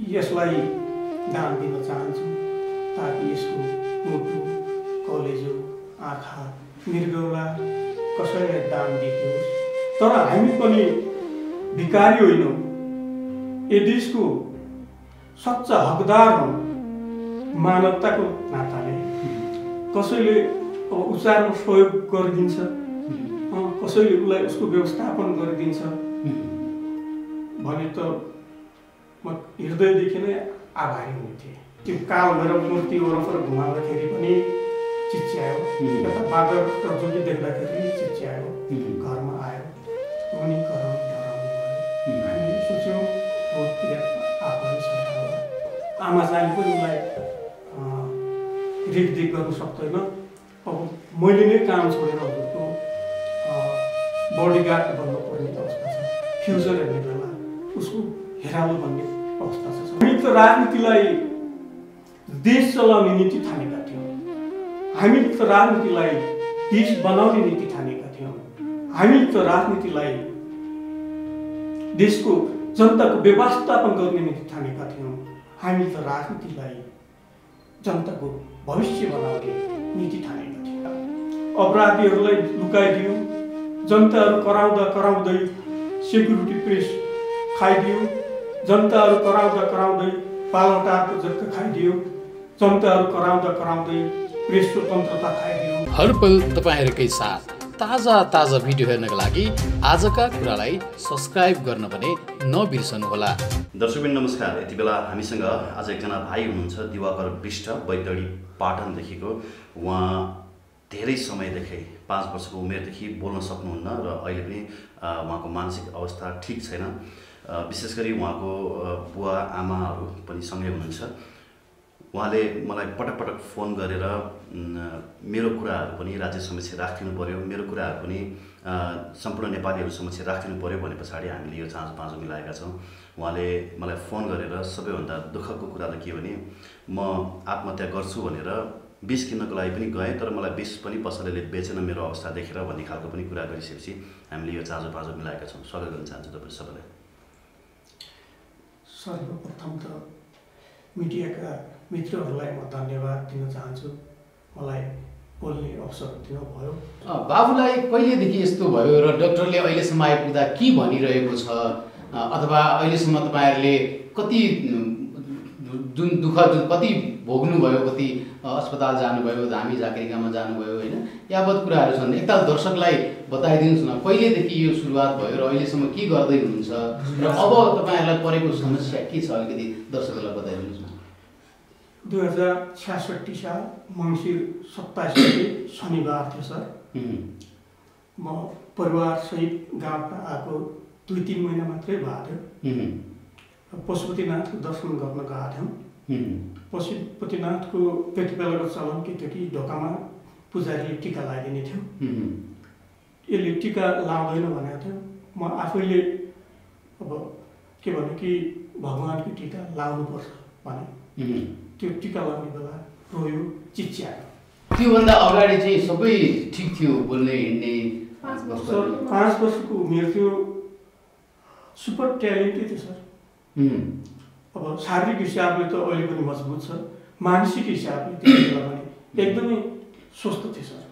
यसलाई दान दिन चाहन्छु ताकि यसको मुटु कलेजो आँखा मृगौला कसैलाई दान दिनुहोस्। तर हामी पनि भिकारी होइनौँ, यो देशको सच्चा हकदार हौँ। मानवताको नाताले कसैले उचारमा सहयोग गरिदिन्छ, कसैले उसलाई उसको व्यवस्थापन गरिदिन्छ भने त म हृदयदेखि नै आभारी हुन्थेँ। त्यो काल भैरव मूर्ति वरपर घुमाउँदाखेरि पनि चिच्यायो, यता बादर र जोगी देख्दाखेरि चिच्यायो, घरमा आयो, रुनी कराउने डराउने भयो। हामीले सोच्यौँ बहुत आफूले सहाय होला, आमा चाहिँ पनि उसलाई रेखदेख गर्नु सक्दैन। अब मैले नै काम छोडेर हजुरको बडीगार्ड बन्नुपर्ने अवस्था छ, फ्युचर हेर्ने बेला उसको हेरालो भन्ने अवस्था छ। हामी त राजनीतिलाई देश चलाउने नीति ठानेका थियौँ, हामीले त राजनीतिलाई देश बनाउने नीति ठानेका थियौँ, हामीले त राजनीतिलाई देशको जनताको व्यवस्थापन गर्ने नीति ठानेका थियौँ, हामीले त राजनीतिलाई जनताको भविष्य बनाउने नीति ठानेका थियौँ। अपराधीहरूलाई लुकाइदियो, जनताहरू कराउँदा कराउँदै सेक्युरिटी प्रेस खाइदियो, जनताहरू कराउँदा कराउँदै पालौटारको जग्गा खाइदियो, जनताहरू कराउँदा कराउँदै प्रेस स्वतन्त्रता खाइदियो। हरपल तपाईहरुकै साथ ताजा भिडियो हेर्नका लागि आजका कुरालाई सब्स्क्राइब गर्न भने नबिर्सनुहोला। दर्शकबिन नमस्कार। यति बेला हामीसँग आज एकजना भाइ हुनुहुन्छ, दिवाकर विष्ट, बैतडी पाटनदेखिको। उहाँ धेरै समयदेखि 5 वर्षको उमेरदेखि बोल्न सक्नुहुन्न र अहिले पनि उहाँको मानसिक अवस्था ठिक छैन। विशेष गरी उहाँको बुवा आमाहरू पनि सँगै हुनुहुन्छ। उहाँले मलाई पटक पटक फोन गरेर मेरो कुराहरू पनि राज्य समक्ष राखिदिनु पर्यो, मेरो कुराहरू पनि सम्पूर्ण नेपालीहरू समक्ष राखिदिनु पर्यो भने पछाडि हामीले यो चाँजो पाँजो मिलाएका छौँ। उहाँले मलाई फोन गरेर सबैभन्दा दुःखको कुरा त के भने म आत्महत्या गर्छु भनेर विष किन्नको लागि पनि गएँ, तर मलाई विष पनि पसलेले बेचेन मेरो अवस्था देखेर भन्ने खालको पनि कुरा गरिसकेपछि हामीले यो चाँजो पाँजो मिलाएका छौँ। स्वागत गर्न चाहन्छु तपाईँ सबैलाई। सर्वप्रथम त मिडियाका मित्रहरूलाई म धन्यवाद दिन चाहन्छु, मलाई बोल्ने अवसर दिनुभयो। बाबुलाई कहिलेदेखि यस्तो भयो र डाक्टरले अहिलेसम्म आइपुग्दा के भनिरहेको छ, अथवा अहिलेसम्म तपाईँहरूले कति दुःख कति भोग्नुभयो, कति अस्पताल जानुभयो, धामी झाँक्रीगाउँमा जानुभयो होइन, यावत कुराहरू छन्। एकताल दर्शकलाई बताइदिनुहोस् न, कहिलेदेखि यो सुरुवात भयो र अहिलेसम्म के गर्दै हुनुहुन्छ र अब तपाईँहरूलाई परेको समस्या के छ, अलिकति दर्शकहरूलाई बताइदिनुहोस् न। 2066 साल मङ्सिर 27 गते शनिबार थियो सर। म परिवारसहित गाउँमा आएको 2-3 महिना मात्रै भएको थियो। पशुपतिनाथको दर्शन गर्न गएको थियौँ। पशुपतिनाथको त्यति बेलाको चलन के थियो कि ढोकामा पुजारीले टिका लगाइदिने थियो। यसले टिका लाउँदैन भनेको थियो। म आफैले अब के भने कि भगवान्को टिका लाउनुपर्छ भने त्यो टिका लगाउने बेला रोयो, चिच्यायो। त्योभन्दा अगाडि चाहिँ सबै ठिक थियो, बोल्ने हिँड्ने? 5 वर्षको उमेर थियो, सुपर ट्यालेन्टेड थियो सर। अब शारीरिक हिसाबले त अहिले पनि मजबुत छ, मानसिक हिसाबले त्यो बेला पनि एकदमै स्वस्थ थियो सर।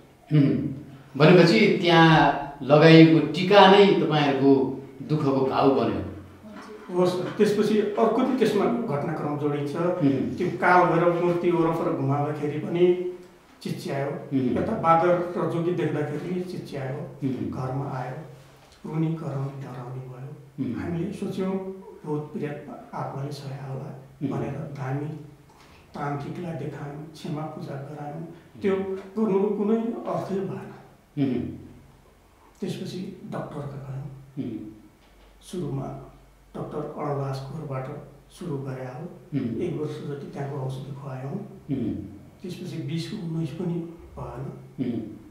भनेपछि त्यहाँ लगाइएको टिका नै तपाईँहरूको दुःखको घाउ बन्यो? हो सर। त्यसपछि अर्को पनि त्यसमा घटनाक्रम जोडिन्छ। त्यो काल भैरव मूर्ति वरपर घुमाउँदाखेरि पनि चिच्यायो, यता बादर र जोगी देख्दाखेरि चिच्यायो, घरमा आयो, रुनी कराउने डराउने भयो। हामीले सोच्यौँ बहुत प्रिय आत्माले सहाय होला भनेर धामी तान्त्रिकलाई देखायौँ, क्षमा पूजा गरायौँ। त्यो गर्नुको कुनै अर्थै भएन। त्यसपछि डक्टरका गयौँ। सुरुमा डाक्टर अणदास खोरबाट सुरु गरे हो। 1 वर्ष जति त्यहाँको औषधि खुवायौँ। त्यसपछि 20-19 पनि भएन,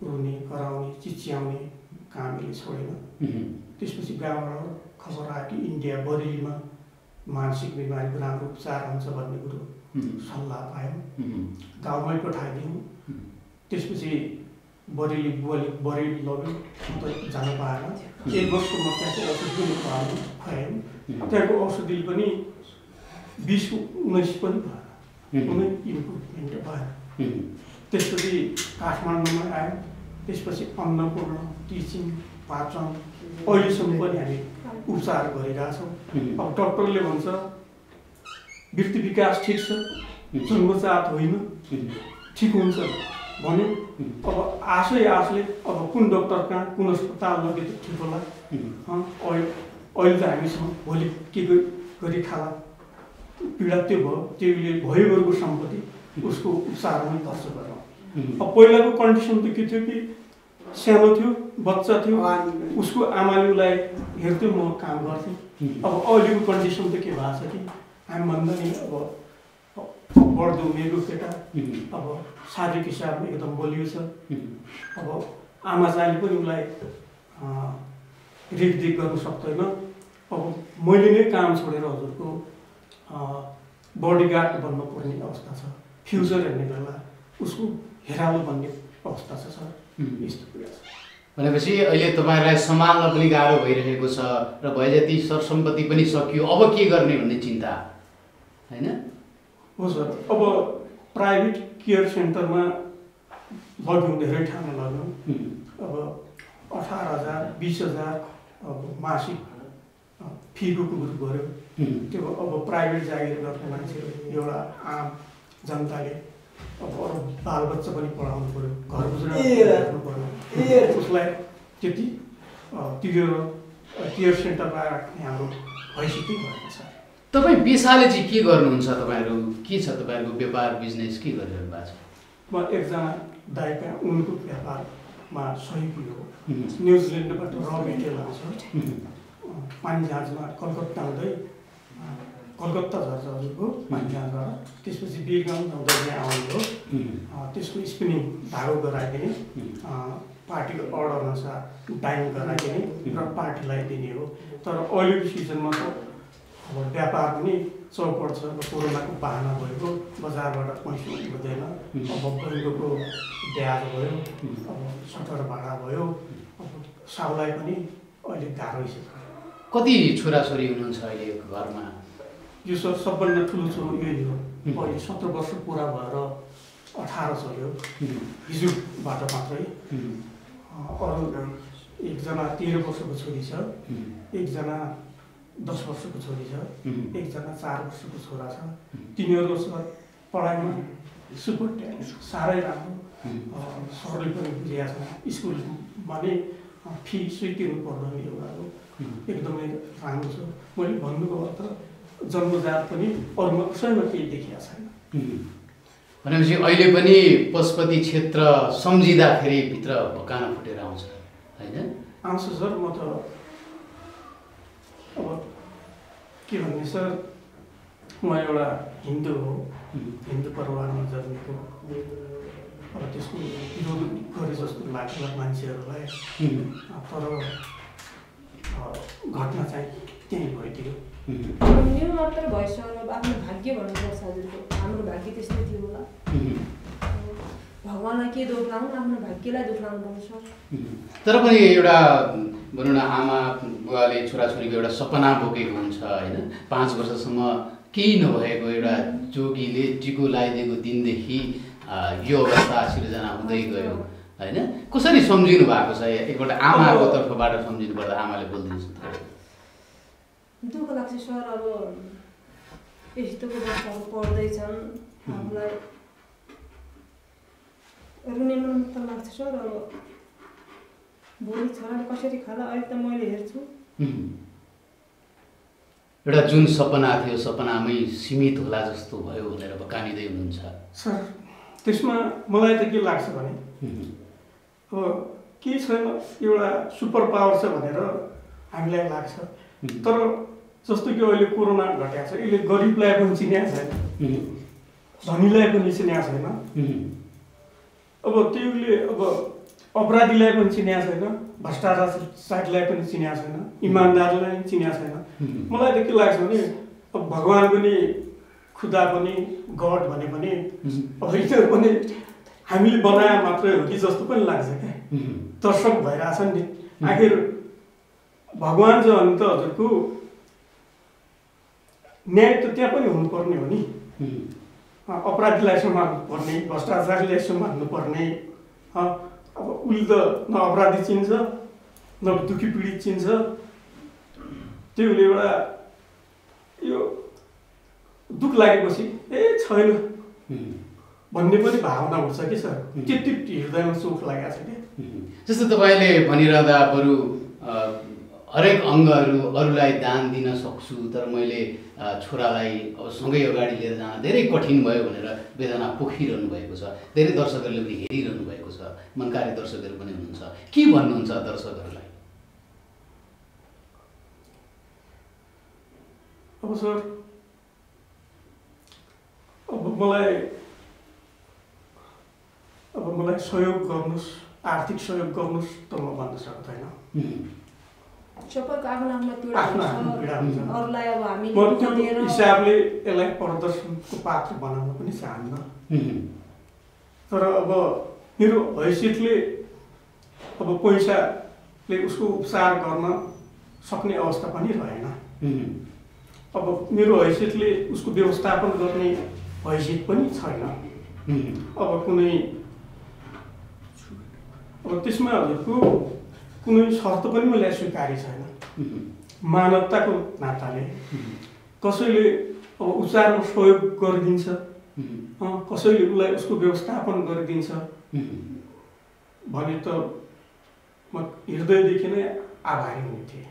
रुने कराउने चिच्याउने कामले छोडेन। त्यसपछि गाउँबाट खबर आयो कि इन्डिया बरेलीमा मानसिक बिमारीको राम्रो उपचार हुन्छ भन्ने कुरो सल्लाह पायौँ, गाउँमै पठाइदियौँ। त्यसपछि बरेली बुवाले बरेली लग्यो, म त जान पाएन। 1 वर्षको म त्यहाँको औषधि पनि खुवायौँ। त्यहाँको औषधि पनि 20-19 पनि भएन, कुनै इम्प्रुभमेन्ट भएन। त्यसपछि काठमाडौँमा आयो, त्यसपछि अन्नपूर्ण, टिचिङ, पाचन, अहिलेसम्म पनि हामी उपचार गरिरहेछौँ। अब डक्टरले भन्छ वृत्ति विकास ठिक छ, जन्मजात होइन, ठिक हुन्छ भन्यो। अब आशले अब कुन डक्टर कहाँ कुन अस्पताल लगे त ठिक होला। अहिले त हामीसँग भोलि के गरी खाला पीडा त्यो भयो, त्यसले भयोगरको सम्पत्ति उसको उपचारमा खर्च गर्नु। अब पहिलाको कन्डिसन त के थियो कि सानो थियो, बच्चा थियो, उसको आमाले उसलाई हेर्थ्यो, म काम गर्थेँ। अब अहिलेको कन्डिसन त के भएको छ कि हामीभन्दा नि अब बढ्दो उमेरको केटा, अब शारीरिक हिसाबले एकदम बलियो छ। अब आमा चाहिँले पनि उसलाई रेखदेख गर्नु सक्दैन। अब मैले नै काम छोडेर हजुरको बडीगार्ड बन्न पर्ने अवस्था छ। फ्युचर हेर्ने बेला उसको हेरालो भन्ने अवस्था छ सर। यस्तो कुरा छ। भनेपछि अहिले तपाईँहरूलाई सम्हाल्न पनि गाह्रो भइरहेको छ र भए जति सरसम्पत्ति पनि सकियो, अब के गर्ने भन्ने चिन्ता होइन? हो सर। अब प्राइभेट केयर सेन्टरमा लग्यौँ, धेरै ठाउँमा लग्यौँ। अब 18,000 20,000 अब मासिक फीको कुरो गऱ्यो। त्यो अब प्राइभेट जागिर गर्ने मान्छेहरू, एउटा आम जनताले अब अरू बालबच्चा पनि पढाउनु पऱ्यो, घर गुजरान गर्नु पऱ्यो, उसलाई त्यति तिरेर केयर सेन्टरमा राख्ने हाम्रो हैसियतै भएन सर। तपाईँ पेसाले चाहिँ के गर्नुहुन्छ? तपाईँहरू के छ? तपाईँहरूको व्यापार बिजनेस के गरिरहनु भएको छ? म एकजना दाइका उनको व्यापारमा सहयोगी हो। न्युजिल्यान्डबाट र मेटेरियल आउँछ, पानी जहाजमा कलकत्ता हुँदै कलकत्ता झर्छ हजुरको पानी जहाजबाट। त्यसपछि बिरगाउँ जाँदै यहाँ आउने हो। त्यसको स्पिनिङ धागो गराइदिने, पार्टीको अर्डर अनुसार डाइङ गराइदिने र पार्टीलाई दिने हो। तर अहिलेको सिजनमा त अब व्यापार पनि चौपट छ। कोरोनाको बहाना भएको, बजारबाट पैसा हुँदैन, अब बैङ्कको ब्याज भयो, अब सटर भाडा भयो, अब साउलाई पनि अहिले गाह्रो छ। कति छोराछोरी हुनुहुन्छ अहिले घरमा? यो सर सबभन्दा ठुलो छोरो यही हो। अहिले 17 वर्ष पुरा भएर 18 चल्यो हिजोबाट मात्रै। अरू एकजना 13 वर्षको छोरी छ, एकजना 10 वर्षको छोरी छ, एकजना 4 वर्षको छोरा छ। तिनीहरू सर पढाइमा सुपर ट्यालेन्ट, साह्रै राम्रो। सरले पनि बुझेका छ, स्कुलमा नै फी तिर्नु पर्दैन एउटा हो, एकदमै राम्रो छ। मैले भन्नुको अर्थ जन्मजात पनि अरूमा कसैमा केही देखिएको छैन। भनेपछि अहिले पनि पशुपति क्षेत्र सम्झिँदाखेरि भित्र भकान फुटेर आउँछ होइन? आउँछ सर। म त अब के भन्ने सर, म एउटा हिन्दू हो, हिन्दू परिवारमा जन्मेको। अब त्यसको विरोध गरे जस्तो लाग्छ मान्छेहरूलाई, तर घटना चाहिँ त्यहीँ भइदियो। यो मात्र भएछ, आफ्नो भाग्य भन्नुपर्छ हजुरको। हाम्रो भाग्य त्यस्तै थियो होला। भगवान्लाई के दोष लाउनु, आफ्नो भाग्यलाई दोष लाउनु पर्छ। तर पनि एउटा भनौँ न, आमा बुवाले छोराछोरीको एउटा सपना बोकेको हुन्छ होइन? 5 वर्षसम्म केही नभएको एउटा जोगीले टिको लगाइदिएको दिनदेखि यो अवस्था सिर्जना हुँदै गयो होइन? कसरी सम्झिनु भएको छ? एकपल्ट आमाको तर्फबाट सम्झिनु पर्दा आमाले बोलिदिनुहोस्। दुःख लाग्छ सर। अब यस्तोको बच्चाहरू पढ्दैछन्, हामीलाई रुने मन त लाग्छ सर। अब भोलि छोराले कसरी खाला अहिले त मैले हेर्छु। एउटा जुन सपना थियो, सपनामै सीमित होला जस्तो भयो भनेर भकानिँदै हुनुहुन्छ सर। त्यसमा मलाई त के लाग्छ भने अब केही छैन, एउटा सुपर पावर छ भनेर हामीलाई लाग्छ। तर जस्तो कि अहिले कोरोना घटेको छ, यसले गरिबलाई पनि चिनेको छैन, धनीलाई पनि चिनेको छैन। अब त्यसले अब अपराधीलाई पनि चिनेको छैन, भ्रष्टाचारीलाई पनि चिनेको छैन, इमान्दारलाई पनि चिनेको छैन। मलाई त के लाग्छ भने अब भगवान् पनि, खुदा पनि, गड भने पनि अब यिनीहरू पनि हामीले बनाए मात्रै हो कि जस्तो पनि लाग्छ क्या। दर्शक भइरहेछन् नि। आखिर भगवान् जो भने त हजुरको न्याय त त्यहाँ पनि हुनुपर्ने हो नि। अपराधीलाई सम्हाल्नु पर्ने, भ्रष्टाचारीलाई सम्हाल्नु पर्ने। अब उसले त न अपराधी चिन्छ न दुखी पीडित चिन्छ। त्यो एउटा यो दुःख लागेपछि छैन भन्ने पनि भावना हुन्छ कि सर। त्यति हृदयमा सुख लागेको छ क्या। जस्तो तपाईँले भनिरहँदा बरु हरेक अङ्गहरू अरूलाई दान दिन सक्छु, तर मैले छोरालाई अब सँगै अगाडि लिएर जान धेरै कठिन भयो भनेर वेदना पोखिरहनु भएको छ। धेरै दर्शकहरूले पनि हेरिरहनु भएको छ, मनकारी दर्शकहरू पनि हुनुहुन्छ। के भन्नुहुन्छ दर्शकहरूलाई? अब सर, अब मलाई सहयोग गर्नुहोस्, आर्थिक सहयोग गर्नुहोस् त म भन्न सक्दैन। सबैको आफ्नो पीडा हुन्छ। अरूलाई अब हामी त्यो हिसाबले यसलाई प्रदर्शनको पात्र बनाउन पनि चाहन्न। तर अब मेरो हैसियतले अब पैसाले उसको उपचार गर्न सक्ने अवस्था पनि रहेन। अब मेरो हैसियतले उसको व्यवस्थापन गर्ने हैसियत पनि छैन। अब त्यसमा हजुरको कुनै शर्त पनि मलाई स्वीकार्य छैन। मानवताको नाताले कसैले अब उपचारमा सहयोग गरिदिन्छ, कसैले उसलाई उसको व्यवस्थापन गरिदिन्छ भने त म हृदयदेखि नै आभारी हुन्थेँ।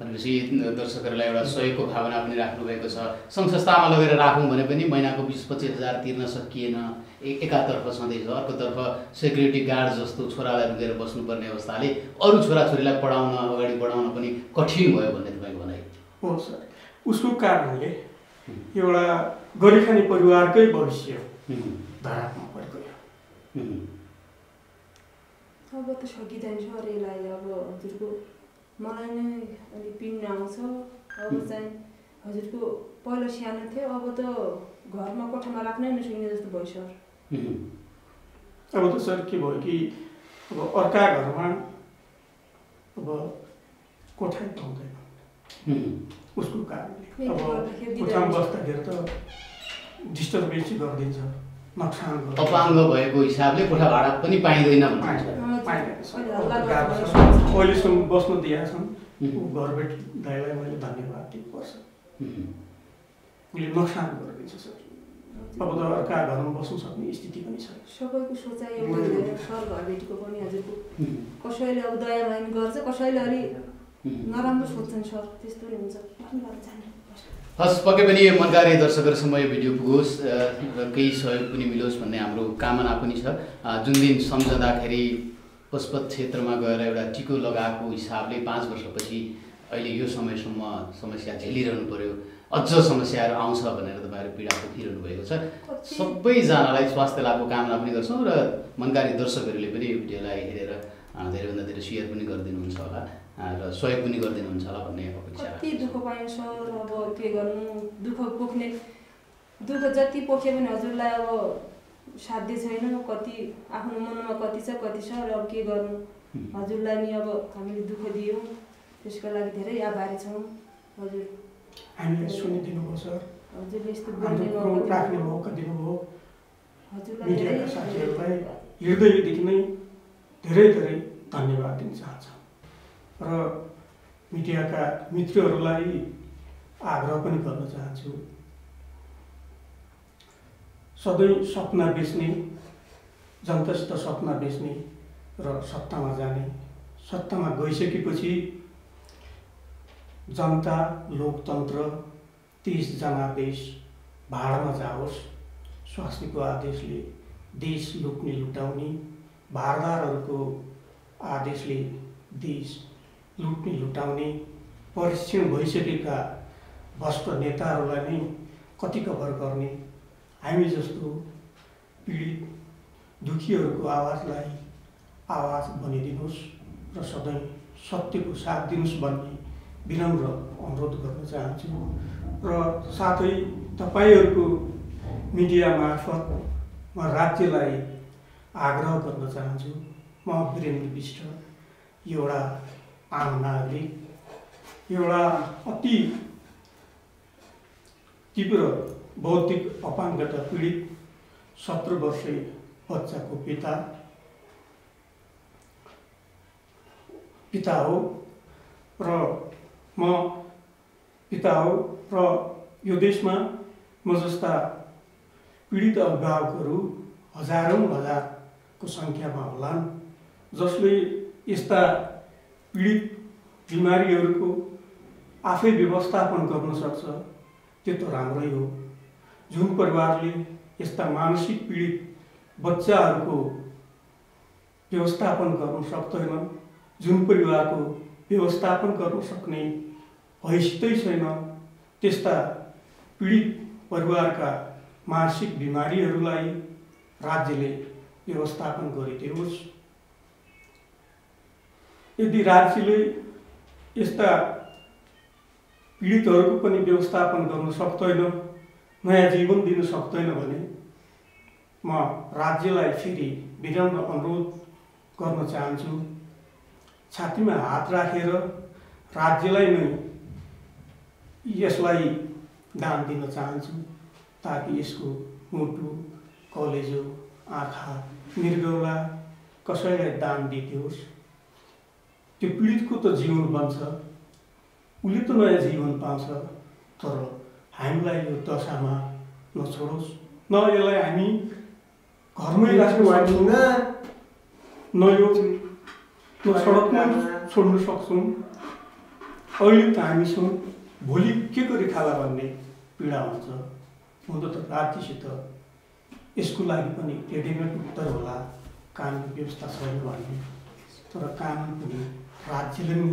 भनेपछि दर्शकहरूलाई एउटा सहयोगको भावना पनि राख्नुभएको छ। सङ्घ संस्थामा लगेर राखौँ भने पनि महिनाको 20-25 हजार तिर्न सकिएन। एकातर्फ छँदैछ, अर्कोतर्फ सेक्युरिटी गार्ड जस्तो छोरालाई रुकेर बस्नुपर्ने अवस्थाले अरू छोराछोरीलाई पढाउन अगाडि बढाउन पनि कठिन भयो भन्ने तपाईँ भनाइ हो सर। उसको कारणले एउटा गरिखाने परिवारकै भविष्य धरापमा परिगयो। अब त सकिँदैन सर यसलाई। अब हजुरको मलाई नै अलिक पिड्न आउँछ। अब चाहिँ हजुरको पहिला सानो थियो, अब त घरमा कोठामा राख्नै नसकिने जस्तो भयो सर। अब त सर के भयो कि अब अर्का घरमा अब कोठा पाउँदैन उसको कारणले। अब कोठामा बस्दाखेरि त डिस्टर्बेन्स गरिदिन्छ, नोक्सान गर्छ। अपाङ्ग भएको हिसाबले कोठा भाडा पनि पाइँदैन। अहिलेसम्म बस्न दिएका छन्। घरबेट दाइलाई मैले धन्यवाद दिनुपर्छ। उसले नोक्सान गरिदिन्छ सर। अब त अर्का घरमा बस्नु सक्ने स्थिति पनि छ। सबैको सोचाइ एउटै हुँदैन सर। घरबेटीको पनि हजुरको कसैले अब दया माया गर्छ, कसैले अलि नराम्रो सोच्छन् सर। त्यस्तो नै हुन्छ। हस्, पक्कै पनि मनकारी दर्शकहरूसम्म यो भिडियो पुगोस् र केही सहयोग पनि मिलोस् भन्ने हाम्रो कामना पनि छ। जुन दिन सम्झँदाखेरि पशुपत क्षेत्रमा गएर एउटा टिको लगाएको हिसाबले 5 वर्षपछि अहिले यो समयसम्म समस्या झेलिरहनु पर्यो, अझ समस्याहरू आउँछ भनेर तपाईँहरू पीडा पोखिरहनु भएको छ। सबैजनालाई स्वास्थ्य लाभको कामना पनि गर्छौँ र मनकारी दर्शकहरूले पनि यो भिडियोलाई हेरेर धेरैभन्दा धेरै सेयर पनि गरिदिनुहुन्छ होला र सहयोग पनि गरिदिनुहुन्छ होला भन्ने अपेक्षा। कति दुःख पायौँ सर। अब के गर्नु, दुःख पोख्ने दुःख जति पोख्यो भने हजुरलाई अब साध्य छैन। कति आफ्नो मनमा कति छ कति छ र अब के गर्नु। हजुरलाई नि अब हामीले दुःख दियौँ, त्यसको लागि धेरै आभारी छौँ हजुर। हामीलाई सुनिदिनु भयो सर। हजुरले यस्तो राख्ने मौका दिनुभयो। मिडियाका साथीहरूलाई हृदयदेखि नै धेरै धेरै धन्यवाद दिन चाहन्छौँ र मिडियाका मित्रहरूलाई आग्रह पनि गर्न चाहन्छु। सधैँ सपना बेच्ने, जनतासित सपना बेच्ने र सत्तामा जाने, सत्तामा गइसकेपछि जनता, लोकतन्त्र, 30 जनादेश भाडमा जाओस्, स्वास्नीको आदेशले देश लुट्ने लुटाउने, भारदारहरूको आदेशले देश लुट्ने लुटाउने परीक्षण भइसकेका भ्रष्ट नेताहरूलाई नै कति कभर गर्ने। हामी जस्तो पीडित दुखीहरूको आवाजलाई आवाज बनिदिनुहोस् र सधैँ सत्यको साथ दिनुहोस् भन्ने विनम्र अनुरोध गर्न चाहन्छु र साथै तपाईँहरूको मिडिया मार्फत म राज्यलाई आग्रह गर्न चाहन्छु। म वीरेन्द्र विष्ट एउटा आम नागरिक, एउटा अति तीव्र बौद्धिक अपाङ्गता पीडित 17 वर्षीय बच्चाको पिता हो र म पिता हो र यो देशमा म जस्ता पीडित अभिभावकहरू हजारौं हजारको सङ्ख्यामा होलान् जसले यस्ता पीडित बिमारीहरूको आफै व्यवस्थापन गर्न सक्छ त्यो त राम्रै हो। जुन परिवारले यस्ता मानसिक पीडित बच्चाहरूको व्यवस्थापन गर्न सक्दैन, जुन परिवारको व्यवस्थापन गर्न सक्ने हैसियतै छैन, त्यस्ता पीडित परिवारका मानसिक बिमारीहरूलाई राज्यले व्यवस्थापन गरिदियोस्। यदि राज्यले यस्ता पीडितहरूको पनि व्यवस्थापन गर्न सक्दैन, नयाँ जीवन दिन सक्दैन भने म राज्यलाई फेरि विनम्र अनुरोध गर्न चाहन्छु, छातीमा हात राखेर राज्यलाई नै यसलाई दान दिन चाहन्छु ताकि यसको मुटु, कलेजो, आँखा, मृगौला कसैलाई दान दिदियोस्। त्यो पीडितको त जीवन बन्छ, उसले त नयाँ जीवन पाउँछ, तर हामीलाई यो दशामा नछोडोस्। न यसलाई हामी घरमै राख्नु सक्छौँ, न यो सडकमा छोड्न सक्छौँ। अहिले त हामी छौँ, भोलि के गरी खाला भन्ने पीडा हुन्छ। हुन त राज्यसित यसको लागि पनि रेडिमेड उत्तर होला, कानुन व्यवस्था छैन भन्ने, तर कानुन पनि राज्यले नै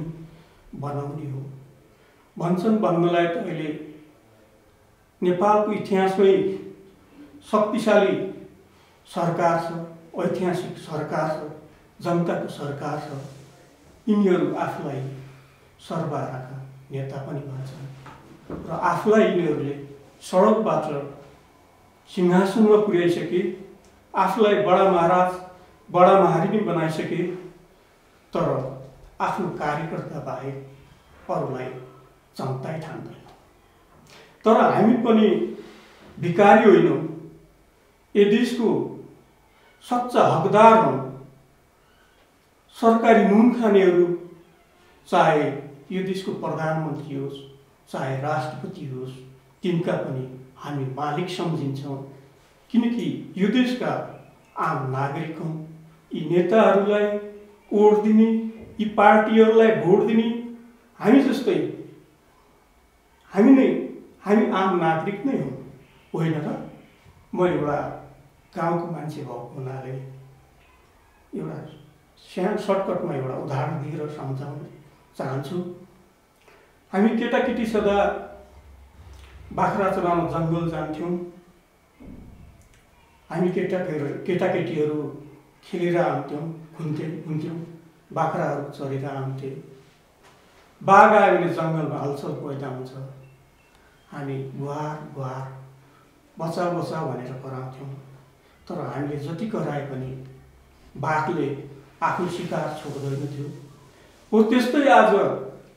बनाउने हो भन्छन्। भन्नलाई त अहिले नेपालको इतिहासमै शक्तिशाली सरकार छ, ऐतिहासिक सरकार छ, जनताको सरकार छ। यिनीहरू आफूलाई सर्वहाराका नेता पनि भन्छन् र आफूलाई यिनीहरूले सडकबाट सिंहासनमा पुर्याइसके, आफूलाई बडा महाराज बडा महारिनी बनाइसके, तर आफ्नो कार्यकर्ता बाहेक अरूलाई जनतै ठान्दैन। तर हामी पनि भिकारी होइनौँ, यो देशको सच्चा हकदार हौँ। सरकारी नुन खानेहरू, चाहे यो देशको प्रधानमन्त्री होस्, चाहे राष्ट्रपति होस्, तिनका पनि हामी मालिक सम्झिन्छौँ, किनकि यो देशका आम नागरिक हौँ। यी नेताहरूलाई वोट दिने, यी पार्टीहरूलाई भोट दिने हामी जस्तै हामी आम नागरिक नै हौँ, होइन र? म एउटा गाउँको मान्छे भएको हुनाले एउटा सानो सर्टकटमा एउटा उदाहरण दिएर सम्झाउन चाहन्छु। हामी केटाकेटी सदा बाख्रा चराउन जङ्गल जान्थ्यौँ। हामी केटाकेटीहरू खेलेर आउँथ्यौँ, हुन्थ्यौँ, बाख्राहरू चरेर आउँथे। बाघ आयो भने जङ्गलमा हलचल पैदा हुन्छ। हामी गुहार गुहार बचाऊ बचाऊ भनेर कराउँथ्यौँ, तर हामीले जति कराए पनि बाघले आफ्नो शिकार छोड्दैन थियो। हो त्यस्तै आज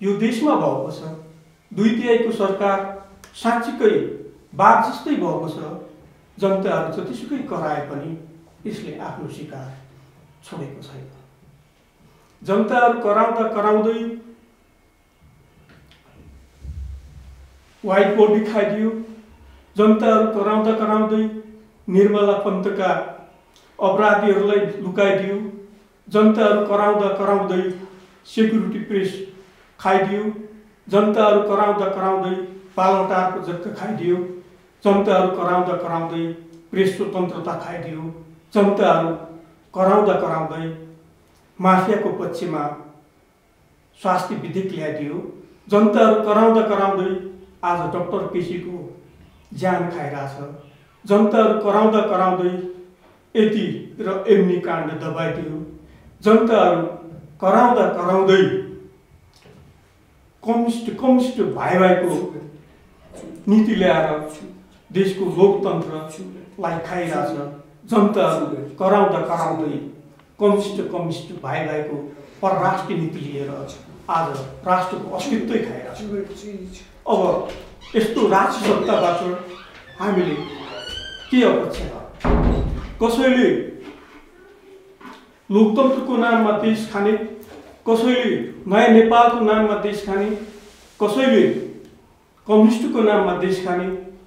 यो देशमा भएको छ। 2/3 सरकार साँच्चीकै बाघ जस्तै भएको छ। जनताहरू जतिसुकै कराए पनि यसले आफ्नो शिकार छोडेको छैन। जनताहरू कराउँदा कराउँदै व्हाइट बोर्ड खाइदियो। जनताहरू कराउँदा कराउँदै निर्मला पन्तका अपराधीहरूलाई लुकाइदियो। जनताहरू कराउँदा कराउँदै सेक्युरिटी प्रेस खाइदियो। जनताहरू कराउँदा कराउँदै पालवटारको जग्गा खाइदियो। जनताहरू कराउँदा कराउँदै प्रेस स्वतन्त्रता खाइदियो। जनताहरू कराउँदा कराउँदै माफियाको पक्षमा स्वास्थ्य विधेयक ल्याइदियो। जनताहरू कराउँदा कराउँदै आज डाक्टर केसीको ज्यान खाइरहेछ। जनताहरू कराउँदा कराउँदै यति र एमनी काण्ड दबाइदियो। जनताहरू कराउँदा कराउँदै कम्युनिस्ट भाइको नीति ल्याएर देशको लोकतन्त्रलाई खाइरहेछ। जनताहरू कराउँदा कराउँदै कम्युनिस्ट भाइको परराष्ट्रिय नीति लिएर आज राष्ट्रको अस्तित्वै खाइरहेछ। अब यस्तो राजसत्ताबाट हामीले के अपेक्षा गर्छौँ? कसैले लोकतन्त्रको नाममा देश खाने, कसैले नयाँ नेपालको नाममा देश खाने, कसैले कम्युनिस्टको नाममा देश खाने,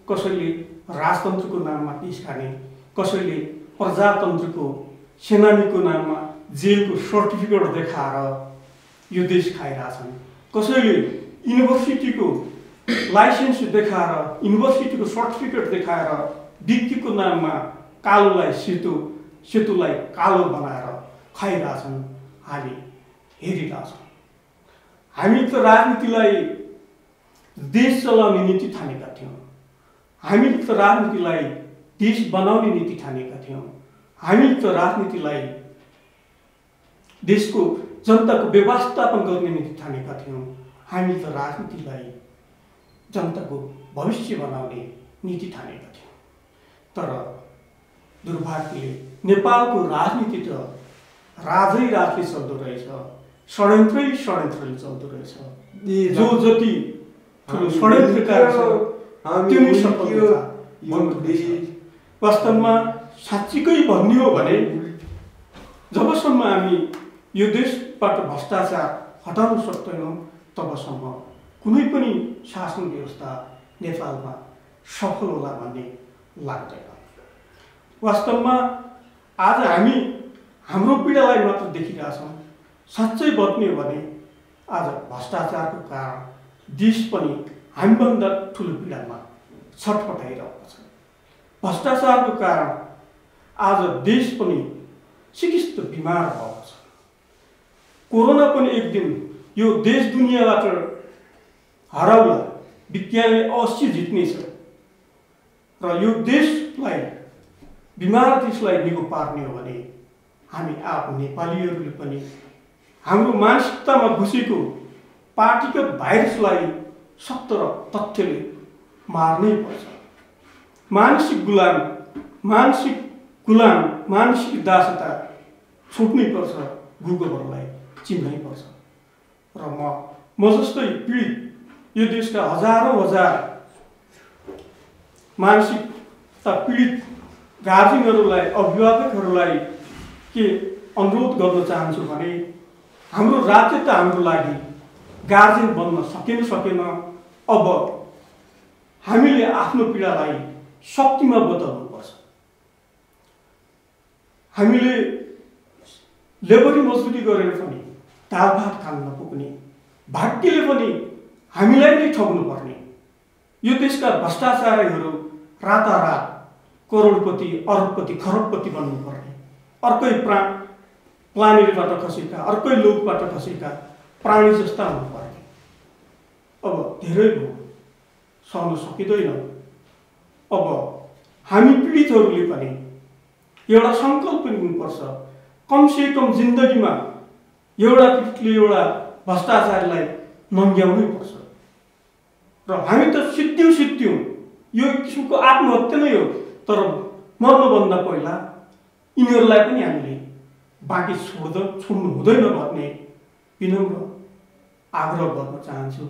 कसैले राजतन्त्रको नाममा देश खाने, कसैले प्रजातन्त्रको सेनानीको नाममा जेलको सर्टिफिकेट देखाएर यो देश खाइरहेछन्, कसैले युनिभर्सिटीको लाइसेन्स देखाएर, युनिभर्सिटीको सर्टिफिकेट देखाएर डिग्रीको नाममा कालोलाई सेतो, सेतोलाई कालो बनाएर खाइरहेछन्। हामी हेरिरहेछौँ। हामी त राजनीतिलाई देश चलाउने नीति ठानेका थियौँ। हामीले त राजनीतिलाई देश बनाउने नीति ठानेका थियौँ। हामीले त राजनीतिलाई देशको जनताको व्यवस्थापन गर्ने नीति ठानेका थियौँ। हामी त राजनीतिलाई जनताको भविष्य बनाउने नीति ठानेका थियौँ। तर दुर्भाग्यले नेपालको राजनीति त राजै राजले चल्दो रहेछ, षड्यन्त्रै षड्यन्त्रले चल्दो रहेछ। जो जति ठुलो षड्यन्त्रकार छ त्यो नै सफल हुन्छ। वास्तवमा साँच्चीकै भन्ने हो भने जबसम्म हामी यो देशबाट भ्रष्टाचार हटाउन सक्दैनौँ तबसम्म कुनै पनि शासन व्यवस्था नेपालमा सफल होला भन्ने लाग्दैन। वास्तवमा आज हामी हाम्रो पीडालाई मात्र देखिरहेछौँ। साँच्चै बच्ने हो भने आज भ्रष्टाचारको कारण देश पनि हामीभन्दा ठुलो पीडामा छटपटाइरहेको छ। भ्रष्टाचारको कारण आज देश पनि सिकिस्त बिमार भएको छ। कोरोना पनि एक दिन यो देश दुनियाँबाट हराउला, विज्ञानले अवश्य जित्नेछ र यो देशलाई बिमार देशलाई निको पार्ने हो भने हामी आफू नेपालीहरूले पनि हाम्रो मानसिकतामा घुसेको पार्टीगत भाइरसलाई सत्य र तथ्यले मार्नै पर्छ। मानसिक गुलाम, मानसिक दासता छुट्नै पर्छ, गुगोबरलाई चिन्नै पर्छ। र म जस्तै पीडित यो देशका हजारौँ हजार मानसिकता पीडित गार्जियनहरूलाई, अभिभावकहरूलाई के अनुरोध गर्न चाहन्छु भने हाम्रो राज्य त हाम्रो लागि गार्जियन बन्न सकेन। अब हामीले आफ्नो पीडालाई शक्तिमा बदल्नुपर्छ। हामीले लेबरी मजदुरी गरेर पनि दाल भात खान नपुग्ने, भाग्यले पनि हामीलाई नै ठग्नु पर्ने, यो देशका भ्रष्टाचारीहरू रातारात करोडपति, अरबपति, खरबपति बन्नुपर्ने, अर्कै प्लानेटबाट खसेका, अर्कै लोकबाट खसेका प्राणी जस्ता हुनुपर्ने। अब धेरै भयो, सहन सकिँदैन। अब हामी पीडितहरूले पनि एउटा सङ्कल्प लिनुपर्छ, कमसे कम जिन्दगीमा एउटा पीडितले एउटा भ्रष्टाचारीलाई नङ्ग्याउनै पर्छ। र हामी त सिद्ध्यौँ, यो एक किसिमको आत्महत्या नै हो। तर मर्नुभन्दा पहिला यिनीहरूलाई पनि हामीले बाँकी छोड्नु हुँदैन भन्ने विनम्र आग्रह गर्न चाहन्छु।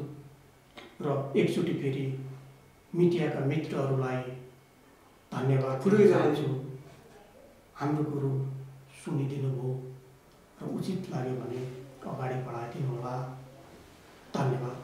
र एकचोटि फेरि मिडियाका मित्रहरूलाई धन्यवाद दिन चाहन्छु। हाम्रो कुरो सुनिदिनु भयो र उचित लाग्यो भने अगाडि बढाइदिनु होला। धन्यवाद।